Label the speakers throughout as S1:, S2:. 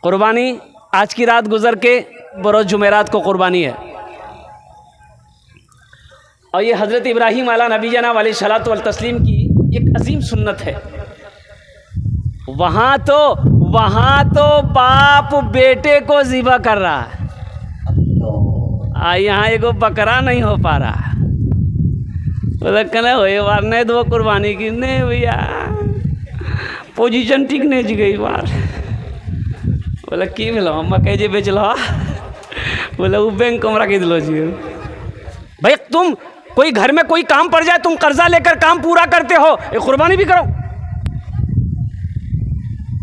S1: कुर्बानी आज की रात गुजर के बरोज़ जुमेरात को कुर्बानी है। और ये हज़रत इब्राहीम अला नबी जना वाली सलातो वल तस्लीम की एक अजीम सुन्नत है। वहाँ तो बाप बेटे को ज़िबा कर रहा है, यहाँ एगो बकरा नहीं हो पा रहा। बोला कहना हो बार नहीं दो कुर्बानी की नहीं भैया, पोजीशन ठीक नहीं जी गई बार। बोला की मिलो अम्मा कह जे बेच लो। बोला वो बैंक कमरा के दिलो जी। भाई तुम कोई घर में कोई काम पड़ जाए, तुम कर्जा लेकर काम पूरा करते हो, ये कुर्बानी भी करो।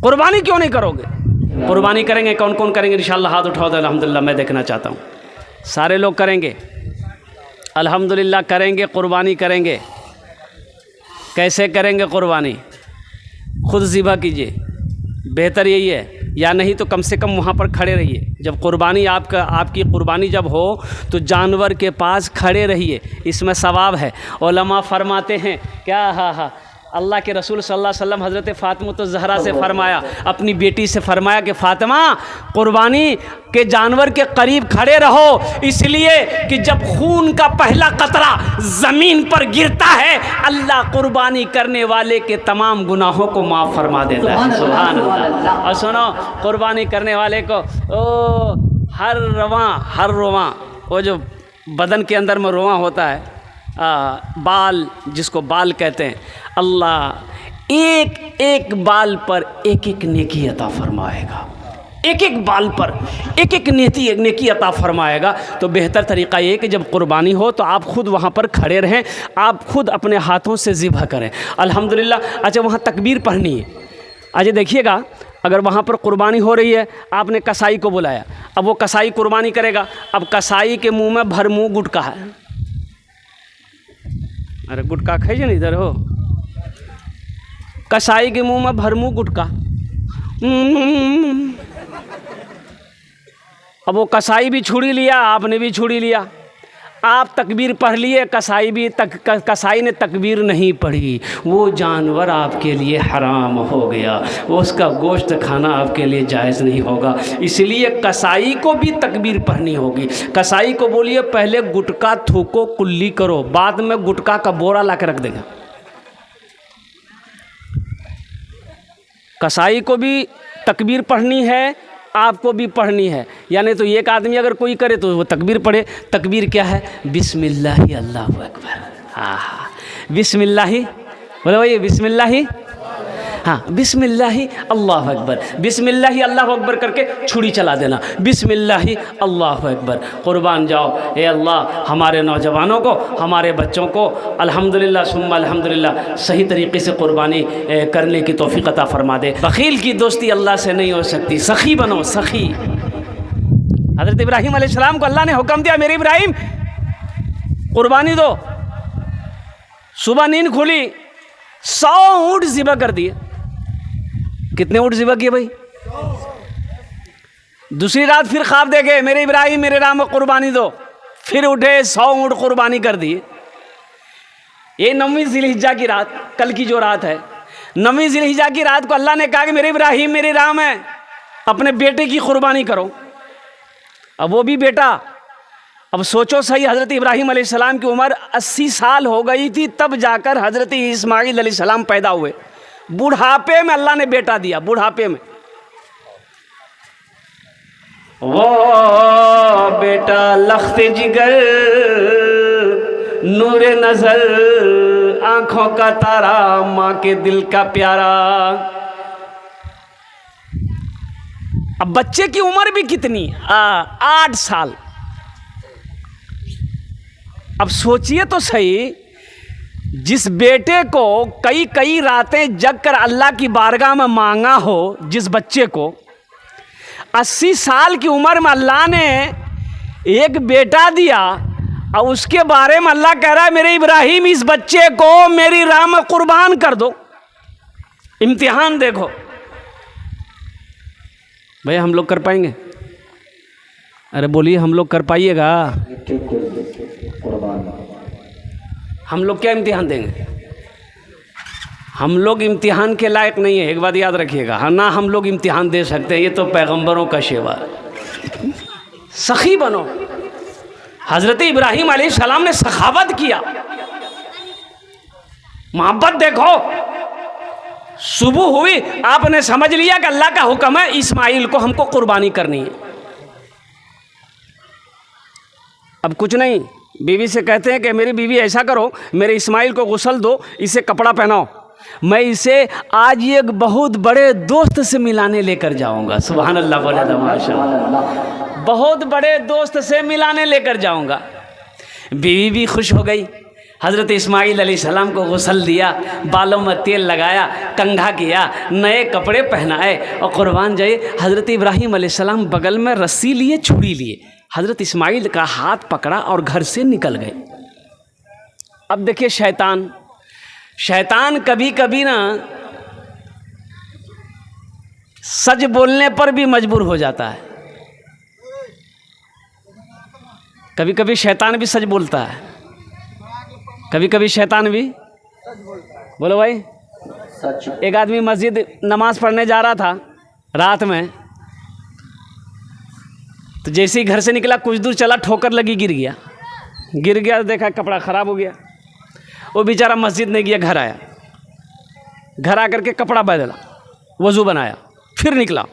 S1: कुर्बानी क्यों नहीं करोगे? कुर्बानी करेंगे, कौन कौन करेंगे? इंशाअल्लाह हाथ उठाओ तो अल्हम्दुलिल्लाह मैं देखना चाहता हूँ। सारे लोग करेंगे, अल्हम्दुलिल्लाह करेंगे, कुर्बानी करेंगे। कैसे करेंगे कुर्बानी? खुद ज़िबा कीजिए, बेहतर यही है, या नहीं तो कम से कम वहाँ पर खड़े रहिए। जब कुर्बानी आपकी कुर्बानी जब हो तो जानवर के पास खड़े रहिए, इसमें सवाब है। उलमा फरमाते हैं क्या, हाँ अल्लाह के रसूल सल्लल्लाहु अलैहि वसल्लम हज़रत फ़ातिमा ज़हरा से फरमाया, अपनी बेटी से फरमाया कि फ़ातिमा कुर्बानी के जानवर के करीब खड़े रहो, इसलिए कि जब खून का पहला कतरा ज़मीन पर गिरता है अल्लाह कुर्बानी करने वाले के तमाम गुनाहों को माफ़ फरमा देता है। सुभान अल्लाह। और सुनो, कुर्बानी करने वाले को हर रोवां वो जो बदन के अंदर में रोवां होता है, बाल जिसको बाल कहते हैं, अल्लाह एक एक बाल पर एक एक नेकी अता फरमाएगा, एक एक बाल पर एक एक नेकी अता फरमाएगा। तो बेहतर तरीक़ा ये कि जब कुर्बानी हो तो आप खुद वहाँ पर खड़े रहें, आप खुद अपने हाथों से ज़िबह करें। अल्हम्दुलिल्लाह। अच्छा, वहाँ तकबीर पढ़नी है। अच्छा देखिएगा, अगर वहाँ पर कुर्बानी हो रही है, आपने कसाई को बुलाया, अब वो कसाई कुर्बानी करेगा। अब कसाई के मुँह में भर मुँह गुटका है। अरे गुटका खाइए ना, इधर हो। कसाई के मुंह में भर मुँह गुटका। अब वो कसाई भी छुड़ी लिया, आपने भी छुड़ी लिया, आप तकबीर पढ़ लिए, कसाई ने तकबीर नहीं पढ़ी, वो जानवर आपके लिए हराम हो गया, वो उसका गोश्त खाना आपके लिए जायज़ नहीं होगा। इसलिए कसाई को भी तकबीर पढ़नी होगी। कसाई को बोलिए पहले गुटका थूको, कुल्ली करो, बाद में गुटका का बोरा ला के रख देगा। कसाई को भी तकबीर पढ़नी है, आपको भी पढ़नी है। यानी तो एक आदमी अगर कोई करे तो वो तकबीर पढ़े। तकबीर क्या है? बिस्मिल्लाहि अल्लाहु अकबर। हाँ, बिस्मिल्लाहि बोलो भाई, बिस्मिल्लाहि, हाँ बिस्मिल्लाहि अल्लाहु अकबर। बिस्मिल्लाहि अल्लाहु अकबर करके छुरी चला देना, बिस्मिल्लाहि अल्लाहु अकबर। कुर्बान जाओ। ए अल्लाह, हमारे नौजवानों को, हमारे बच्चों को अल्हम्दुलिल्लाह सुम्मा अल्हम्दुलिल्लाह सही तरीके से कुर्बानी करने की तौफीक अता फरमा दे। बखील की दोस्ती अल्लाह से नहीं हो सकती, सखी बनो, सखी। हज़रत इब्राहीम अलैहिस्सलाम को अल्लाह ने हुक्म दिया, मेरे इब्राहीम कुर्बानी दो। सुबह नींद खुली, 100 ऊँट ज़िबा कर दिए। कितने ऊँट ज़िबा किए भाई? दूसरी रात फिर ख्वाब देखे, मेरे इब्राहीम मेरे नाम में कुर्बानी दो। फिर उठे, 100 ऊँट कुर्बानी कर दिए। ये 9वीं ज़िलहिज्जा की रात, कल की जो रात है, 9वीं ज़िलहिज्जा की रात को अल्लाह ने कहा कि मेरे इब्राहीम मेरे नाम है, अपने बेटे की कुर्बानी करो। अब वो भी बेटा, अब सोचो सही, हज़रत इब्राहीम अलैहिस्सलाम की उम्र 80 साल हो गई थी, तब जाकर हज़रत इस्माईल अलैहिस्सलाम पैदा हुए। बुढ़ापे में अल्लाह ने बेटा दिया, बुढ़ापे में। वो बेटा लख्ते जिगर, नूरे नजर, आंखों का तारा, माँ के दिल का प्यारा। अब बच्चे की उम्र भी कितनी? 8 साल। अब सोचिए तो सही, जिस बेटे को कई कई रातें जग कर अल्लाह की बारगाह में मांगा हो, जिस बच्चे को 80 साल की उम्र में अल्लाह ने एक बेटा दिया, और उसके बारे में अल्लाह कह रहा है मेरे इब्राहीम इस बच्चे को मेरी राह में कुर्बान कर दो। इम्तिहान देखो भैया, हम लोग कर पाएंगे? अरे बोलिए, हम लोग कर पाइएगा? हम लोग क्या इम्तिहान देंगे? हम लोग इम्तिहान के लायक नहीं है, एक बात याद रखिएगा। हाँ ना, हम लोग इम्तिहान दे सकते हैं, ये तो पैगंबरों का शेवा है। सखी बनो। हज़रत इब्राहीम अलैहिस्सलाम ने सखावत किया, मोहब्बत देखो। सुबह हुई, आपने समझ लिया कि अल्लाह का हुक्म है, इस्माइल को हमको कुर्बानी करनी है। अब कुछ नहीं, बीवी से कहते हैं कि मेरी बीवी ऐसा करो, मेरे इस्माइल को गुस्ल दो, इसे कपड़ा पहनाओ, मैं इसे आज एक बहुत बड़े दोस्त से मिलाने लेकर जाऊंगा। सुभान अल्लाह, बोले तो माशाअल्लाह। बहुत बड़े दोस्त से मिलाने लेकर जाऊंगा। बीवी भी खुश हो गई। हज़रत इस्माइल अलैहिस्सलाम को गुस्ल दिया, बालों में तेल लगाया, कंघा किया, नए कपड़े पहनाए और कुर्बान जाए। हज़रत इब्राहीम अलैहिस्सलाम बगल में रस्सी लिए, छुरी लिए, हज़रत इस्माइल का हाथ पकड़ा और घर से निकल गए। अब देखिए शैतान कभी कभी ना सच बोलने पर भी मजबूर हो जाता है। कभी कभी शैतान भी सच बोलता है, कभी कभी शैतान भी बोलो भाई सच। एक आदमी मस्जिद नमाज पढ़ने जा रहा था रात में, तो जैसे ही घर से निकला कुछ दूर चला, ठोकर लगी, गिर गया। देखा कपड़ा ख़राब हो गया। वो बेचारा मस्जिद नहीं गया, घर आया। घर आकर के कपड़ा बदला, वज़ू बनाया, फिर निकला।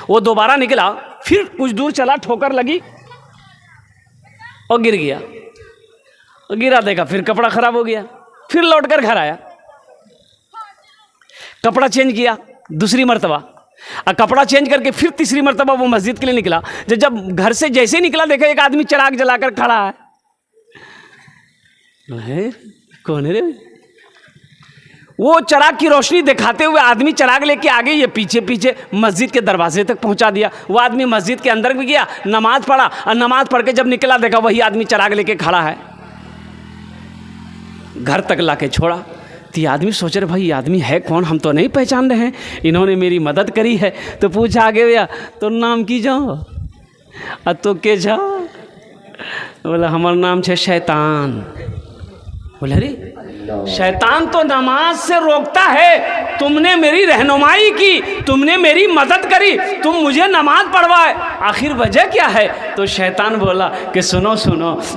S1: वो दोबारा निकला, फिर कुछ दूर चला, ठोकर लगी और गिर गया। और गिरा, देखा फिर कपड़ा ख़राब हो गया, फिर लौटकर घर आया, कपड़ा चेंज किया दूसरी मर्तबा, और कपड़ा चेंज करके फिर तीसरी मर्तबा वो मस्जिद के लिए निकला। जब घर से जैसे ही निकला, देखा एक आदमी चिराग जलाकर खड़ा है। कौन है रे? वो चिराग की रोशनी दिखाते हुए आदमी चिराग लेके आगे, ये पीछे पीछे मस्जिद के दरवाजे तक पहुंचा दिया। वो आदमी मस्जिद के अंदर भी गया, नमाज पढ़ा, और नमाज पढ़ के जब निकला, देखा वही आदमी चिराग लेके खड़ा है। घर तक लाके छोड़ा। तो ये आदमी सोच रहे, भाई ये आदमी है कौन, हम तो नहीं पहचान रहे हैं, इन्होंने मेरी मदद करी है। तो पूछा आगे, भैया तो नाम की जाओ, तो के जाओ? बोला हमारा नाम है शैतान। बोले अरे शैतान तो नमाज से रोकता है, तुमने मेरी रहनुमाई की, तुमने मेरी मदद करी, तुम मुझे नमाज पढ़वाए, आखिर वजह क्या है? तो शैतान बोला कि सुनो,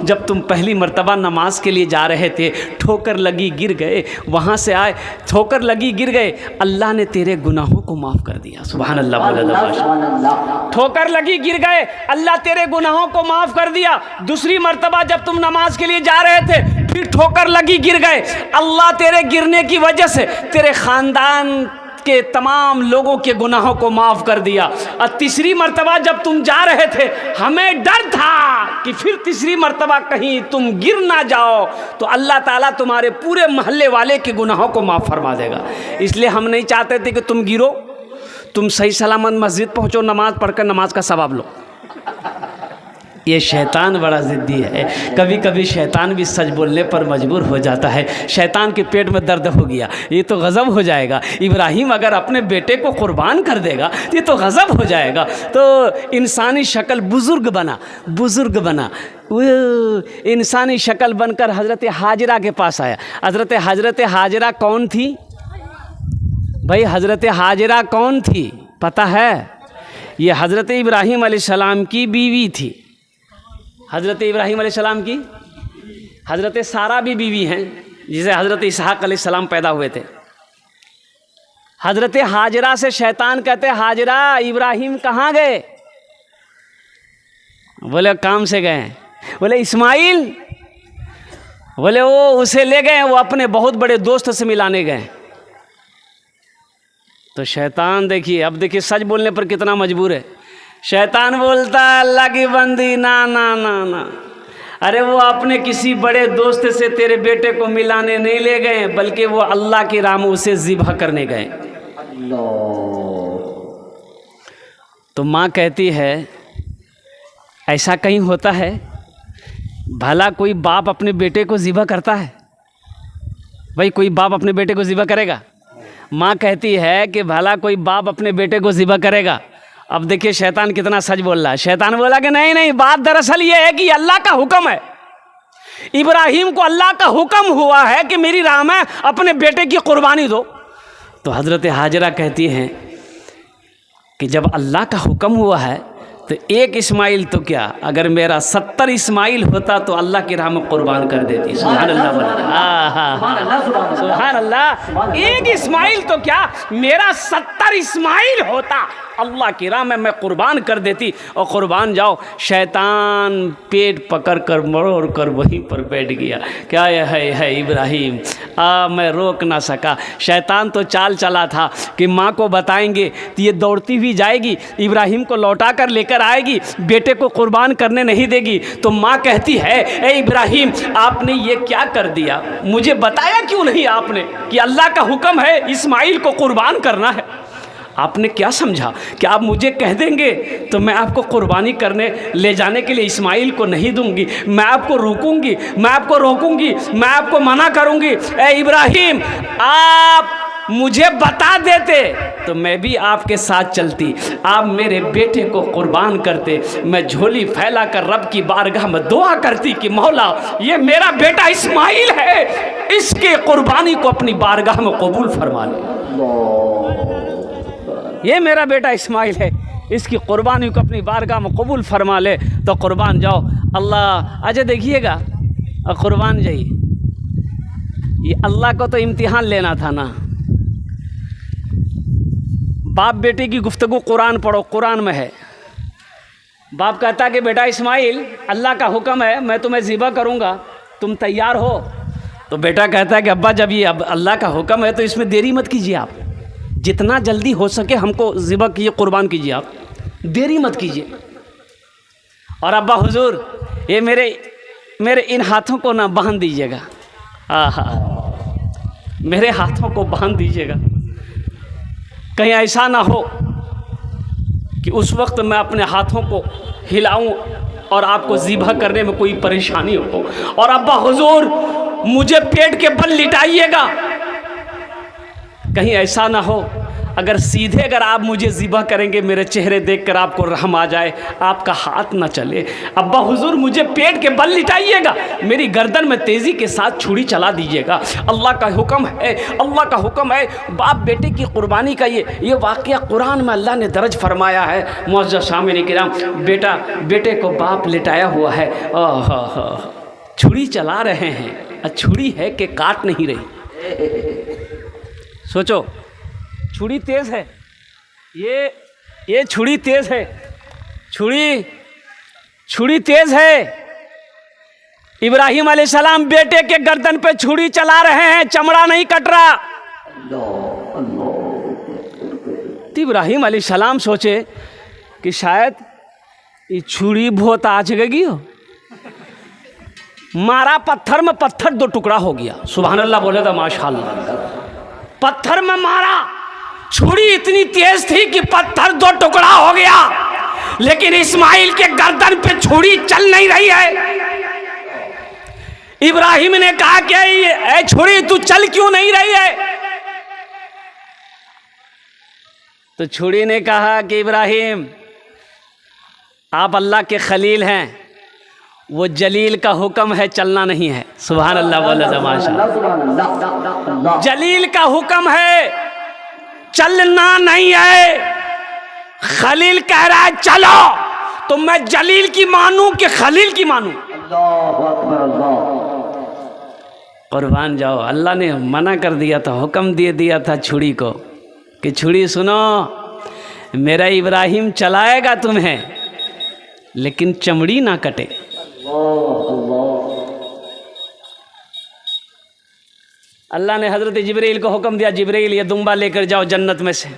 S1: जब तुम पहली मर्तबा नमाज के लिए जा रहे थे, ठोकर लगी, गिर गए, वहाँ से आए, ठोकर लगी, गिर गए, अल्लाह ने तेरे गुनाहों को माफ़ कर दिया। सुभान अल्लाह। ठोकर लगी, गिर गए, अल्लाह तेरे गुनाहों को माफ़ कर दिया। दूसरी मर्तबा जब तुम नमाज के लिए जा रहे थे, फिर ठोकर लगी, गिर गए, अल्लाह तेरे गिरने की वजह से तेरे ख़ानदान के तमाम लोगों के गुनाहों को माफ़ कर दिया। और तीसरी मर्तबा जब तुम जा रहे थे, हमें डर था कि फिर तीसरी मर्तबा कहीं तुम गिर ना जाओ, तो अल्लाह ताला तुम्हारे पूरे मोहल्ले वाले के गुनाहों को माफ़ फरमा देगा। इसलिए हम नहीं चाहते थे कि तुम गिरो, तुम सही सलामत मस्जिद पहुँचो, नमाज पढ़कर नमाज का सवाब लो। ये शैतान बड़ा ज़िद्दी है। कभी कभी शैतान भी सच बोलने पर मजबूर हो जाता है। शैतान के पेट में दर्द हो गया, ये तो गज़ब हो जाएगा। इब्राहीम अगर अपने बेटे को कुर्बान कर देगा, ये तो गज़ब हो जाएगा। तो इंसानी शक्ल बुज़ुर्ग बना, वो इंसानी शक्ल बनकर हज़रत हाजरा के पास आया। हज़रत हाजरा कौन थी भाई? हज़रत हाजरा कौन थी पता है? ये हज़रत इब्राहीम अलैहिस्सलाम की बीवी थी। हज़रत इब्राहीम अलैहिस्सलाम की हज़रत सारा भी बीवी हैं, जिसे हज़रत इसहाक़ अलैहिस्सलाम पैदा हुए थे। हज़रत हाजरा से शैतान कहते, हाजरा इब्राहीम कहाँ गए? बोले काम से गए। बोले इस्माइल? बोले वो उसे ले गए, वो अपने बहुत बड़े दोस्त से मिलाने गए। तो शैतान देखिए, अब देखिए सच बोलने पर कितना मजबूर है। शैतान बोलता है अल्लाह की बंदी, ना, अरे वो अपने किसी बड़े दोस्त से तेरे बेटे को मिलाने नहीं ले गए, बल्कि वो अल्लाह की राह में उसे ज़िबह करने गए। तो माँ कहती है ऐसा कहीं होता है? भला कोई बाप अपने बेटे को ज़िबह करता है? भाई कोई बाप अपने बेटे को ज़िबह करेगा? माँ कहती है कि भला कोई बाप अपने बेटे को ज़िबह करेगा? अब देखिए शैतान कितना सच बोल रहा है। शैतान बोला कि नहीं, बात दरअसल ये है कि अल्लाह का हुक्म है। इब्राहीम को अल्लाह का हुक्म हुआ है कि मेरी राह में अपने बेटे की कुर्बानी दो। तो हज़रत हाजरा कहती हैं कि जब अल्लाह का हुक्म हुआ है तो एक इस्माइल तो क्या, अगर मेरा 70 इस्माइल होता तो अल्लाह की राह में कुर्बान कर देती। सुभान अल्लाह, सुभान अल्लाह। एक इस्माइल तो क्या, मेरा 70 इस्माइल होता अल्लाह की राह में मैं कुर्बान कर देती। और कुर्बान जाओ, शैतान पेट पकड़ कर मरोड़ कर वहीं पर बैठ गया। क्या है इब्राहिम, मैं रोक ना सका। शैतान तो चाल चला था कि माँ को बताएंगे तो ये दौड़ती हुई जाएगी, इब्राहिम को लौटा कर लेकर आएगी, बेटे को कुर्बान करने नहीं देगी। तो माँ कहती है, ए इब्राहिम आपने ये क्या कर दिया, मुझे बताया क्यों नहीं आपने कि अल्लाह का हुक्म है इस्माइल को कुर्बान करना है। आपने क्या समझा कि आप मुझे कह देंगे तो मैं आपको कुर्बानी करने ले जाने के लिए इस्माइल को नहीं दूंगी, मैं आपको रोकूंगी, मैं आपको रोकूंगी, मैं आपको मना करूंगी। ए इब्राहिम आप मुझे बता देते तो मैं भी आपके साथ चलती, आप मेरे बेटे को कुर्बान करते, मैं झोली फैला कर रब की बारगाह में दुआ करती कि मौला ये मेरा बेटा इस्माइल है, इसके कुर्बानी को अपनी बारगाह में कबूल फरमा ले। ये मेरा बेटा इस्माइल है, इसकी कुर्बानी को अपनी बारगाह में कबूल फरमा ले। तो कुर्बान जाओ। अल्लाह अच्छा देखिएगा, कुर्बान जाइए। ये अल्लाह को तो इम्तिहान लेना था ना। बाप बेटे की गुफ्तगू कुरान पढ़ो, कुरान में है। बाप कहता कि बेटा इस्माइल अल्लाह का हुक्म है, मैं तुम्हें ज़िबा करूँगा, तुम तैयार हो? तो बेटा कहता है कि अब्बा जब ये अब अल्लाह का हुक्म है तो इसमें देरी मत कीजिए, आप जितना जल्दी हो सके हमको ज़िबा कीजिए, कुर्बान कीजिए, आप देरी मत कीजिए। और अब्बा हुजूर ये मेरे इन हाथों को ना बांध दीजिएगा, मेरे हाथों को बांध दीजिएगा, कहीं ऐसा ना हो कि उस वक्त मैं अपने हाथों को हिलाऊं और आपको ज़िबा करने में कोई परेशानी हो। और अब्बा हुजूर मुझे पेट के बल लिटाइएगा, कहीं ऐसा ना हो अगर सीधे अगर आप मुझे ज़िबा करेंगे मेरे चेहरे देखकर आपको रहम आ जाए, आपका हाथ ना चले। अब्बा हुजूर मुझे पेट के बल लिटाइएगा, मेरी गर्दन में तेज़ी के साथ छुरी चला दीजिएगा, अल्लाह का हुक्म है, अल्लाह का हुक्म है। बाप बेटे की कुर्बानी का ये वाक़या कुरान में अल्लाह ने दर्ज फरमाया है। मुअज़्ज़ज़ सामिन किराम, बेटे को बाप लिटाया हुआ है, छुरी चला रहे हैं, छुरी है कि काट नहीं रही। सोचो, छुरी तेज़ है, ये छुरी तेज़ है, छुरी तेज़ है। इब्राहिम अलैहिस्सलाम बेटे के गर्दन पे छुरी चला रहे हैं, चमड़ा नहीं कट रहा। तो इब्राहिम अलैहिस्सलाम सोचे कि शायद ये छुरी बहुत आज गई हो, मारा पत्थर में, पत्थर दो टुकड़ा हो गया। सुभान अल्लाह बोले तो माशाअल्लाह। पत्थर में मारा, छुरी इतनी तेज थी कि पत्थर दो टुकड़ा हो गया, लेकिन इस्माइल के गर्दन पे छुरी चल नहीं रही है। इब्राहिम ने कहा कि ए छुरी तू चल क्यों नहीं रही है? तो छुरी ने कहा कि इब्राहिम आप अल्लाह के खलील हैं, वो जलील का हुक्म है, चलना नहीं है। सुभान अल्लाह बोला माशाअल्लाह। जलील का हुक्म है, चलना नहीं है। खलील कह रहा है चलो, तो मैं जलील की मानूं कि खलील की मानूं? कुर्बान जाओ। अल्लाह ने मना कर दिया था, हुक्म दे दिया था छुरी को कि छुरी सुनो, मेरा इब्राहिम चलाएगा तुम्हें, लेकिन चमड़ी ना कटे। अल्लाह ने हज़रत जिब्रील को हुक्म दिया, जिब्रील ये दुम्बा लेकर जाओ जन्नत में से,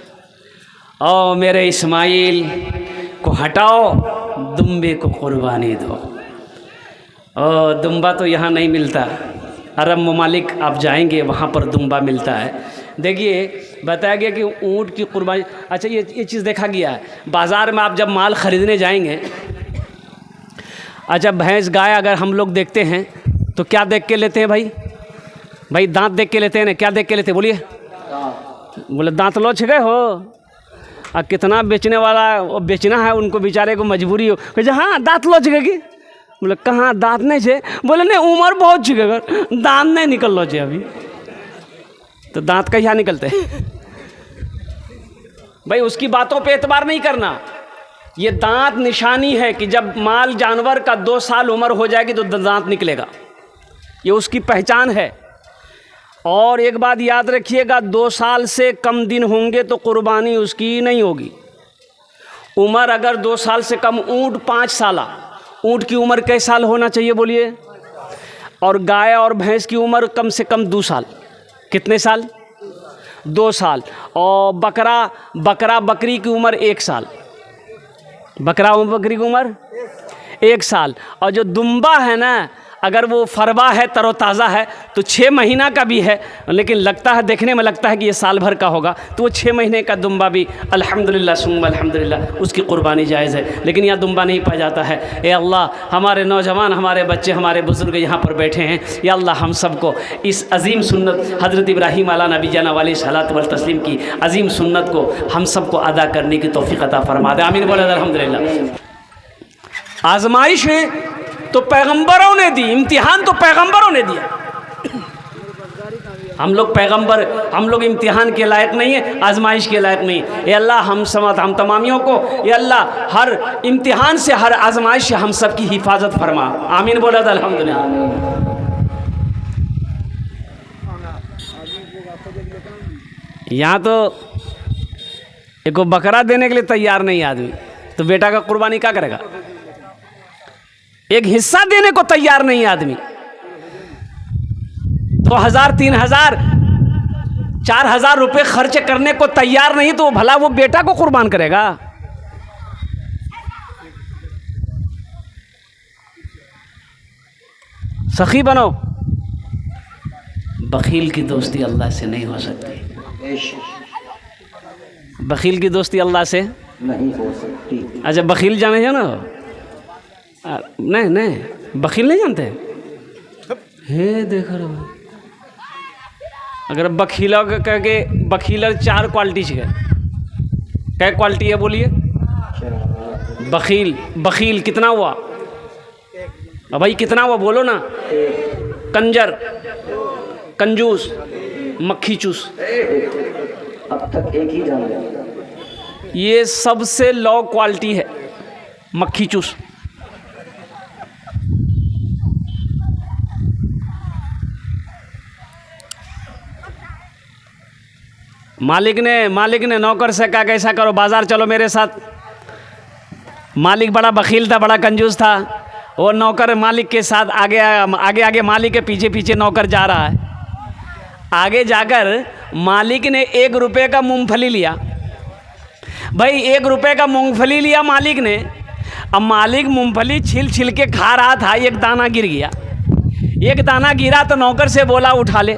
S1: और मेरे इस्माइल को हटाओ, दुम्बे को कुर्बानी दो। और दुम्बा तो यहाँ नहीं मिलता, अरब ममालिक आप जाएंगे वहाँ पर दुम्बा मिलता है। देखिए बताया गया कि ऊँट की कुर्बानी। अच्छा ये चीज़ देखा गया है बाज़ार में, आप जब माल ख़रीदने जाएंगे, अच्छा भैंस गाय अगर हम लोग देखते हैं तो क्या देख के लेते हैं भाई दांत देख के लेते हैं ना? क्या देख के लेते हैं बोलिए? बोले दांत लोच गए हो। और कितना बेचने वाला वो बेचना है, उनको बेचारे को मजबूरी हो, कहे हाँ दांत लोच गए। बोले कहाँ दांत नहीं छे? बोले नहीं उम्र बहुत छिके, दांत नहीं निकल लो छे अभी। तो दांत कहिया निकलते? भाई उसकी बातों पे एतबार नहीं करना। ये दांत निशानी है कि जब माल जानवर का 2 साल उम्र हो जाएगी तो दांत निकलेगा, ये उसकी पहचान है। और एक बात याद रखिएगा, 2 साल से कम दिन होंगे तो कुर्बानी उसकी नहीं होगी। उम्र अगर 2 साल से कम, ऊँट 5 साल, ऊँट की उम्र कई साल होना चाहिए बोलिए? और गाय और भैंस की उम्र कम से कम 2 साल। कितने साल? 2 साल। और बकरा बकरी की उम्र 1 साल, बकरा और बकरी की उम्र 1 साल। और जो दुम्बा है ना, अगर वो फरवा है, तरोताज़ा है, तो 6 महीना का भी है, लेकिन लगता है, देखने में लगता है कि ये साल भर का होगा, तो वो 6 महीने का दुम्बा भी अल्हम्दुलिल्लाह सुम्मा अल्हम्दुलिल्लाह उसकी कुर्बानी जायज़ है। लेकिन यहाँ दुम्बा नहीं पाया जाता है। ए अल्लाह, हमारे नौजवान, हमारे बच्चे, हमारे बुज़ुर्ग यहाँ पर बैठे हैं, या अल्लाह हम सबको इस अज़ीम सुन्नत हज़रत इब्राहीम अला नबी जाना वाली सलात वल तस्लीम की अज़ीम सुन्नत को हम सबको अदा करने की तौफ़ीक़ अता फरमा दे। आमीन बोले अल्हम्दुलिल्लाह। आज़माइश तो पैगंबरों ने दी, इम्तिहान तो पैगंबरों ने दिया। हम लोग पैगंबर, हम लोग इम्तिहान के लायक नहीं है, आजमाइश के लायक नहीं। ये अल्लाह हम तमामियों को, ये अल्लाह हर इम्तिहान से, हर आजमाइश से हम सब की हिफाजत फरमा। आमीन बोला था अल्हम्दुलिल्लाह। यहाँ तो एक बकरा देने के लिए तैयार नहीं आदमी, तो बेटा का कुर्बानी क्या करेगा? एक हिस्सा देने को तैयार नहीं आदमी, 2000, 3000, 4000 रुपए खर्च करने को तैयार नहीं, तो भला वो बेटा को कुर्बान करेगा? सखी बनो। बखील की दोस्ती अल्लाह से नहीं हो सकती। बखील की दोस्ती अल्लाह से नहीं हो सकती। अच्छा, बखील जाने हो ना? नहीं, बखील नहीं जानते हे? देख रहे हो, अगर बखीला के बखीलर 4 क्वालिटी है। क्या क्वालिटी है बोलिए? बखील कितना हुआ भाई? कितना हुआ बोलो ना? कंजर, कंजूस, मक्खी चूस। अब तक एक ही जान लिया। ये सबसे लो क्वालिटी है, मक्खी चूस। मालिक ने नौकर से कहा, कैसा करो, बाजार चलो मेरे साथ। मालिक बड़ा बखील था, बड़ा कंजूस था। वो नौकर मालिक के साथ आगे मालिक के पीछे पीछे नौकर जा रहा है। आगे जाकर मालिक ने 1 रुपये का मूंगफली लिया। भाई 1 रुपये का मूंगफली लिया मालिक ने। अब मालिक मूंगफली छिल के खा रहा था, एक दाना गिर गया। एक दाना गिरा तो नौकर से बोला उठा ले।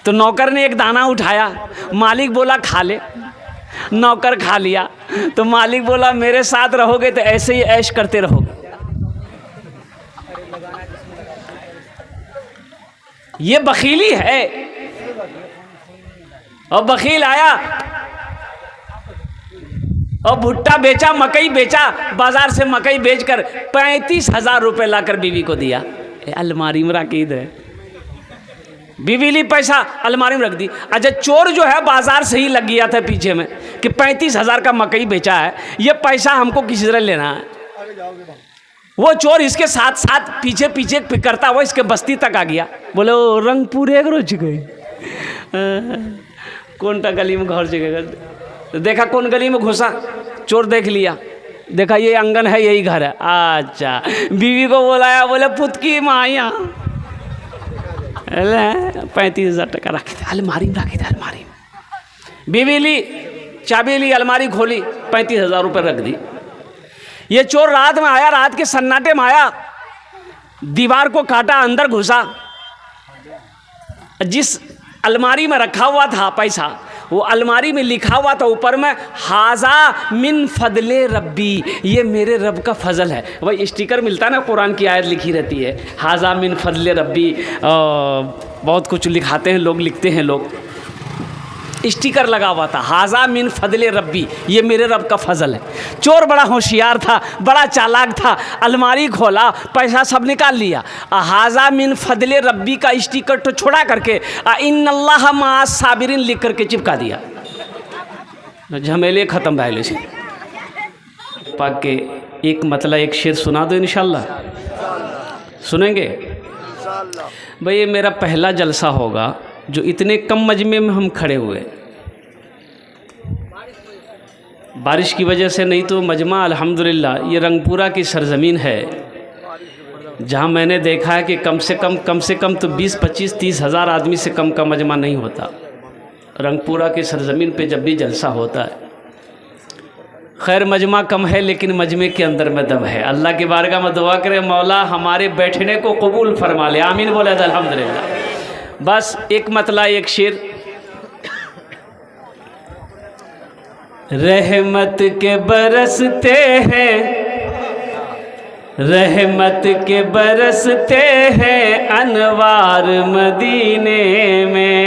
S1: तो नौकर ने एक दाना उठाया, मालिक बोला खा ले। नौकर खा लिया तो मालिक बोला मेरे साथ रहोगे तो ऐसे ही ऐश करते रहोगे। ये बखीली है। और बखील आया और भुट्टा बेचा, मकई बेचा, बाजार से मकई बेचकर 35,000 रुपये लाकर बीवी को दिया। अलमारी में रखी है, बीवी ली पैसा अलमारी में रख दी। अच्छा, चोर जो है बाजार से ही लग गया था पीछे में कि 35,000 का मकई बेचा है, ये पैसा हमको किसी तरह लेना है। वो चोर इसके साथ साथ पीछे पीछे करता हुआ इसके बस्ती तक आ गया। बोले वो रंग पूरे रोज गए, कौन टा गली में घर जगह देखा, कौन गली में घुसा, चोर देख लिया, देखा ये आंगन है, यही घर है। अच्छा, बीवी को बुलाया, बोले पुत की माया 35,000 टका रखे थे अलमारी में, रखे थे अलमारी में। बीवी ली, चाबी ली, अलमारी खोली, 35,000 रुपये रख दी। ये चोर रात में आया, रात के सन्नाटे में आया, दीवार को काटा, अंदर घुसा। जिस अलमारी में रखा हुआ था पैसा, वो अलमारी में लिखा हुआ था ऊपर में हाजा मिन फजले रब्बी, ये मेरे रब का फजल है। भाई स्टिकर मिलता है ना, कुरान की आयत लिखी रहती है हाजा मिन फजले रब्बी, बहुत कुछ लिखाते हैं लोग, लिखते हैं लोग, स्टिकर लगा हुआ था हाजा मिन फजले रब्बी, ये मेरे रब का फजल है। चोर बड़ा होशियार था, बड़ा चालाक था, अलमारी खोला, पैसा सब निकाल लिया, हाजा मिन फजले रब्बी का स्टिकर तो छोड़ा करके इन्नल्लाह माअस साबिरीन लिख करके चिपका दिया। झमेले ख़त्म भैले से पाक के एक मतलब एक शेर सुना दो इंशाल्लाह। सुनेंगे भाई? ये मेरा पहला जलसा होगा जो इतने कम मजमे में हम खड़े हुए, बारिश की वजह से, नहीं तो मजमा अल्हम्दुलिल्लाह ये रंगपुरा की सरज़मीन है जहाँ मैंने देखा है कि कम से कम तो 20, 25, 30 हज़ार आदमी से कम का मजमा नहीं होता। रंगपुरा की सरज़मीन पे जब भी जलसा होता है, खैर मजमा कम है लेकिन मजमे के अंदर में दम है। अल्लाह की बारगाह में दुआ करें मौला हमारे बैठने को कबूल फरमा ले, आमीन बोले अल्हम्दुलिल्लाह। बस एक मतला एक शेर। रहमत के बरसते हैं, रहमत के बरसते हैं अनवार मदीने में,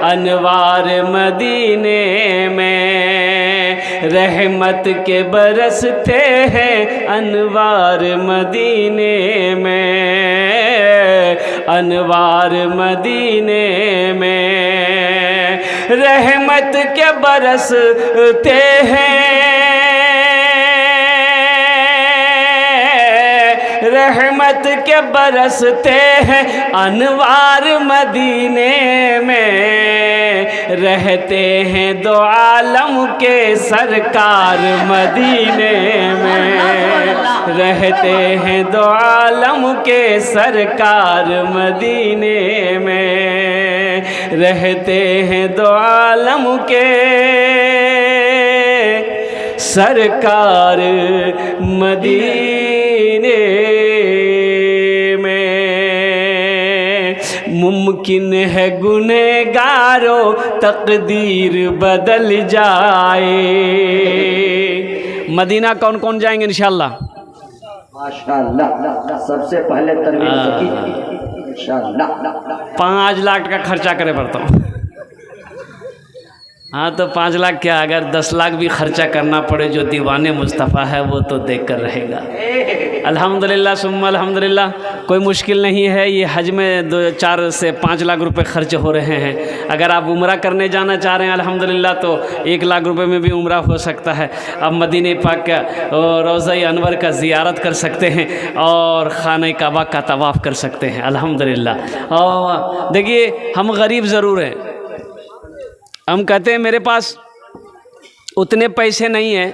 S1: अनवार मदीने में। रहमत के बरसते हैं अनवार मदीने में, अनवार मदीने में। रहमत के बरसते हैं, रहमत के बरसते हैं अनवार मदीने में। रहते हैं दो आलम के सरकार मदीने में, रहते हैं दो आलम के सरकार मदीने में, रहते हैं दो आलम के सरकार मदीने में। मुमकिन है गुनहगारों तकदीर बदल जाए। मदीना कौन कौन जाएंगे इंशाल्लाह?
S2: माशाअल्लाह, सबसे पहले इंशाअल्लाह
S1: 5 लाख का खर्चा करे पड़ता हूँ। हाँ तो 5 लाख क्या, अगर 10 लाख भी खर्चा करना पड़े, जो दीवाने मुस्तफ़ा है वो तो देख कर रहेगा। अल्हम्दुलिल्लाह सुम्मा अल्हम्दुलिल्लाह, कोई मुश्किल नहीं है। ये हज में 4 से 5 लाख रुपए खर्च हो रहे हैं। अगर आप उम्रा करने जाना चाह रहे हैं अल्हम्दुलिल्लाह तो 1 लाख रुपए में भी उम्रा हो सकता है। अब मदीने पाक का रोज़ा अनवर का ज़ियारत कर सकते हैं और खाने काबा का तवाफ़ कर सकते हैं अल्हम्दुलिल्लाह। और देखिए हम गरीब ज़रूर हैं, हम कहते हैं मेरे पास उतने पैसे नहीं हैं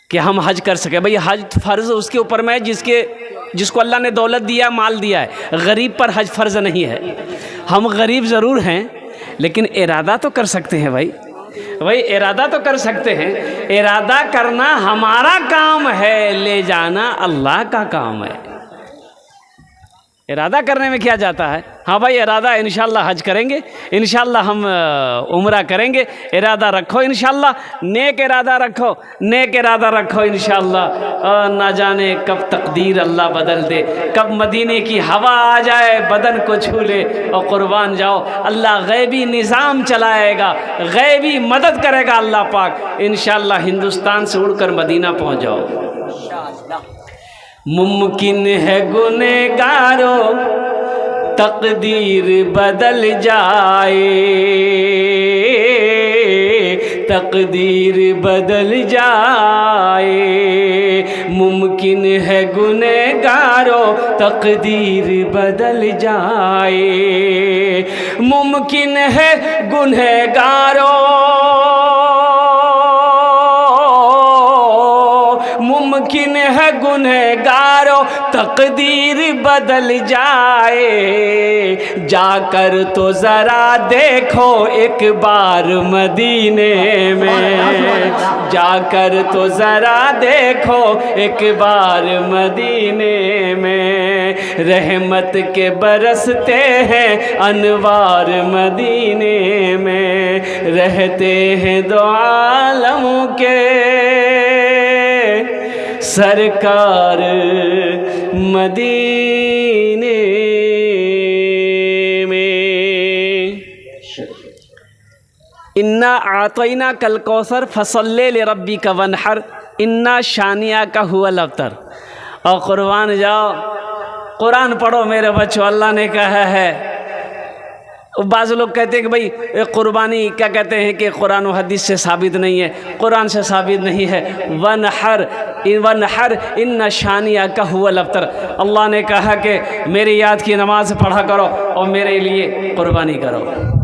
S1: कि हम हज कर सके। भाई हज फ़र्ज़ उसके ऊपर में जिसको अल्लाह ने दौलत दिया, माल दिया है। गरीब पर हज फ़र्ज़ नहीं है। हम गरीब ज़रूर हैं लेकिन इरादा तो कर सकते हैं भाई, इरादा तो कर सकते हैं। इरादा करना हमारा काम है, ले जाना अल्लाह का काम है। इरादा करने में क्या जाता है? हाँ भाई इरादा इंशाल्लाह हज करेंगे, इंशाल्लाह हम उम्रा करेंगे। इरादा रखो इंशाल्लाह, नेक इरादा रखो, नेक इरादा रखो इंशाल्लाह। ना जाने कब तकदीर अल्लाह बदल दे, कब मदीने की हवा आ जाए बदन को छू ले और कुर्बान जाओ। अल्लाह गैबी निज़ाम चलाएगा, गैबी मदद करेगा अल्लाह पाक। इंशाल्लाह हिंदुस्तान से उड़कर मदीना पहुँच जाओ। मुमकिन है गुनहगारों तकदीर बदल जाए, तकदीर बदल जाए। मुमकिन है गुनहगारों तकदीर बदल जाए। मुमकिन है गुनहगारों, मुमकिन है गुनहगारों तकदीर बदल जाए। जाकर तो ज़रा देखो एक बार मदीने में, जाकर तो ज़रा देखो एक बार मदीने में। रहमत के बरसते हैं अनवार मदीने में, रहते हैं दो आलमों के सरकार मदीने में। इन्ना आतैना कल कौसर फसल्ले ले रब्बी का वनहर, इन्ना शानिया का हुआ अबतर। और कुर्बान जाओ, कुरान पढ़ो मेरे बच्चों। अल्लाह ने कहा है बाज़ लोग कहते हैं कि भाई क़ुरबानी क्या कहते हैं कि कुरान और हदीस से साबित नहीं है, कुरान से साबित नहीं है। वनहर इन शानिया का हुआ लफ्तर, अल्लाह ने कहा कि मेरी याद की नमाज़ पढ़ा करो और मेरे लिए क़ुरबानी करो।